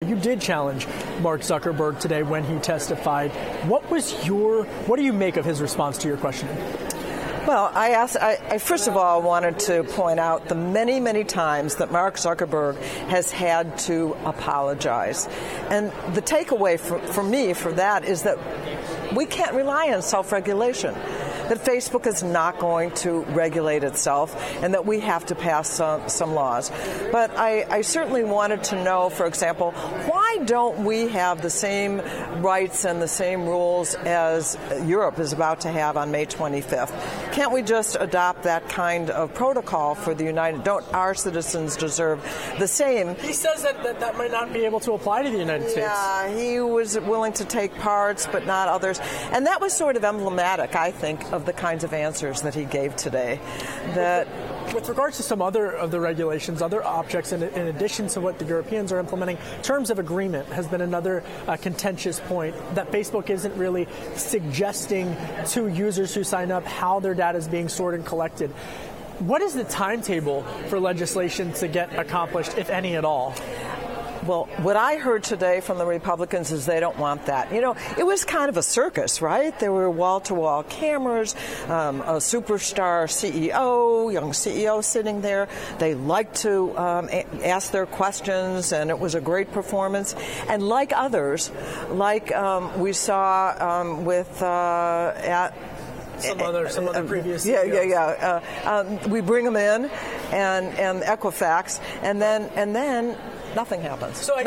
You did challenge Mark Zuckerberg today when he testified. What do you make of his response to your questioning? Well, I first of all wanted to point out the many, many times that Mark Zuckerberg has had to apologize. And the takeaway for me for that is that we can't rely on self-regulation, that Facebook is not going to regulate itself, and that we have to pass some laws. But I certainly wanted to know, for example, why don't we have the same rights and the same rules as Europe is about to have on May 25th? Can't we just adopt that kind of protocol for the United? Don't our citizens deserve the same? He says that might not be able to apply to the United States. Yeah, he was willing to take parts, but not others. And that was sort of emblematic, I think, of the kinds of answers that he gave today. With regards to some other of the regulations, other objects, in addition to what the Europeans are implementing, terms of agreement has been another contentious point, that Facebook isn't really suggesting to users who sign up how their data is being stored and collected. What is the timetable for legislation to get accomplished, if any at all? Well, what I heard today from the Republicans is they don't want that. You know, it was kind of a circus, right? There were wall-to-wall cameras, a superstar CEO, young CEO sitting there. They liked to ask their questions, and it was a great performance. And like others, like we saw with at some other previous we bring them in and Equifax, and then nothing happens. So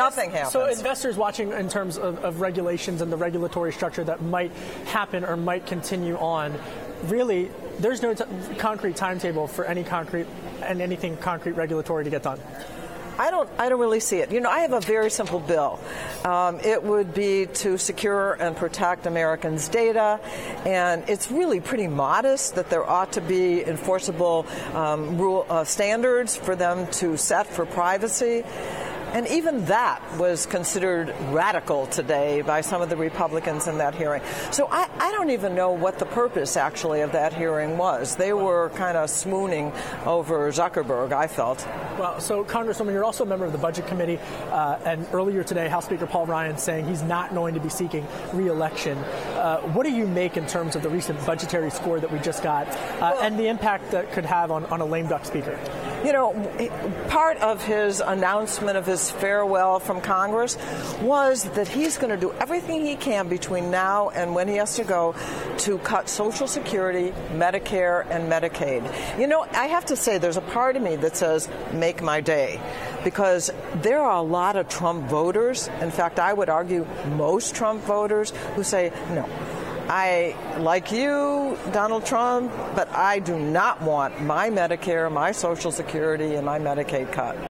investors watching in terms of regulations and the regulatory structure that might happen or might continue on, really, there's no concrete timetable for anything concrete regulatory to get done. I don't really see it. You know, I have a very simple bill. It would be to secure and protect Americans' data, and it's really pretty modest that there ought to be enforceable standards for them to set for privacy. And even that was considered radical today by some of the Republicans in that hearing. So I don't even know what the purpose, actually, of that hearing was. They were kind of swooning over Zuckerberg, I felt. Well, so, Congresswoman, you're also a member of the Budget Committee, and earlier today, House Speaker Paul Ryan saying he's not going to be seeking re-election. What do you make in terms of the recent budgetary score that we just got, and the impact that could have on a lame duck speaker? You know, part of his announcement of his farewell from Congress was that he's going to do everything he can between now and when he has to go to cut Social Security, Medicare, and Medicaid. You know, I have to say there's a part of me that says, make my day, because there are a lot of Trump voters, in fact, I would argue most Trump voters, who say, no, I like you, Donald Trump, but I do not want my Medicare, my Social Security, and my Medicaid cut.